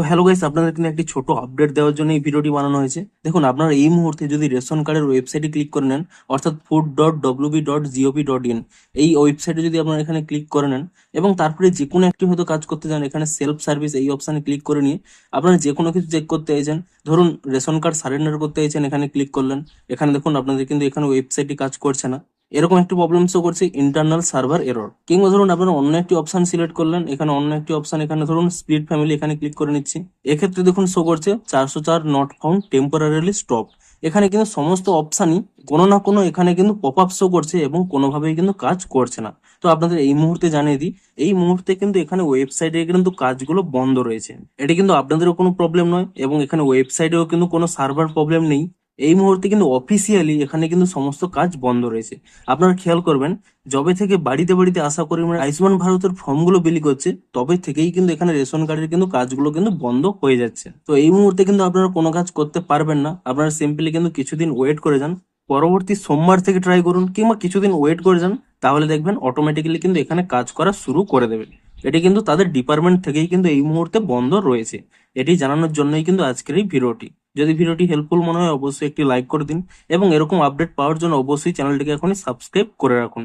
তো hello guys, আপনাদের কিন্তু একটি ছোট আপডেট দেওয়ার জন্য এই ভিডিওটি বানানো হয়েছে। দেখুন, আপনারা এই মুহূর্তে যদি রেশন কার্ডের ওয়েবসাইটে ক্লিক করে নেন, অর্থাৎ food.wb.gov.in, এই ওয়েবসাইটে যদি আপনারা এখানে ক্লিক করে নেন এবং তারপরে যে কোনো একটি হয়তো কাজ করতে চান, এখানে সেলফ সার্ভিস এই অপশানে ক্লিক করে নিয়ে আপনারা যে কোনো কিছু চেক করতে চাইছেন, ধরুন রেশন কার্ড সারেন্ডার করতে চাইছেন, এখানে ক্লিক করলেন। এখানে দেখুন আপনাদের কিন্তু এখানে ওয়েবসাইটটি কাজ করছে না, এরকম একটি প্রবলেম শো করছে, ইন্টারনাল সার্ভার এরর। কিংবা ধরুন আপনারা অন্য একটি অপশন সিলেক্ট করলেন, এখানে অন্য একটি অপশন, এখানে ধরুন স্প্লিট ফ্যামিলি, এখানে ক্লিক করে নিচ্ছি। এক্ষেত্রে দেখুন শো করছে 404 নট ফাউন্ড, টেম্পোরারিলি স্টপ। এখানে কিন্তু সমস্ত অপশানই কোনো না কোনো এখানে কিন্তু পপ আপ শো করছে এবং কোনোভাবেই কিন্তু কাজ করছে না। তো আপনাদের এই মুহূর্তে জানিয়ে দিই, এই মুহূর্তে কিন্তু এখানে ওয়েবসাইটে কিন্তু কাজগুলো বন্ধ রয়েছে। এটি কিন্তু আপনাদেরও কোনো প্রবলেম নয় এবং এখানে ওয়েবসাইটেও কিন্তু কোনো সার্ভার প্রবলেম নেই। এই মুহূর্তে কিন্তু অফিসিয়ালি এখানে কিন্তু সমস্ত কাজ বন্ধ রয়েছে। আপনারা খেয়াল করবেন, যবে থেকে বাড়িতে বাড়িতে আশা করি মানে আয়ুষ্মান ভারতের ফর্মগুলো বিলি করছে, তবে থেকেই কিন্তু এখানে রেশন কার্ডের কিন্তু কাজগুলো কিন্তু বন্ধ হয়ে যাচ্ছে। তো এই মুহূর্তে কিন্তু আপনারা কোনো কাজ করতে পারবেন না। আপনারা সিম্পলি কিন্তু কিছুদিন ওয়েট করে যান, পরবর্তী সোমবার থেকে ট্রাই করুন কিংবা কিছুদিন ওয়েট করে যান, তাহলে দেখবেন অটোমেটিক্যালি কিন্তু এখানে কাজ করা শুরু করে দেবে। এটি কিন্তু তাদের ডিপার্টমেন্ট থেকেই কিন্তু এই মুহূর্তে বন্ধ রয়েছে। এটি জানানোর জন্যই কিন্তু আজকের এই ভিডিওটি। যদি ভিডিওটি হেল্পফুল মনে হয় অবশ্যই একটি লাইক করে দিন এবং এরকম আপডেট পাওয়ার জন্য অবশ্যই চ্যানেলটিকে এখনই সাবস্ক্রাইব করে রাখুন।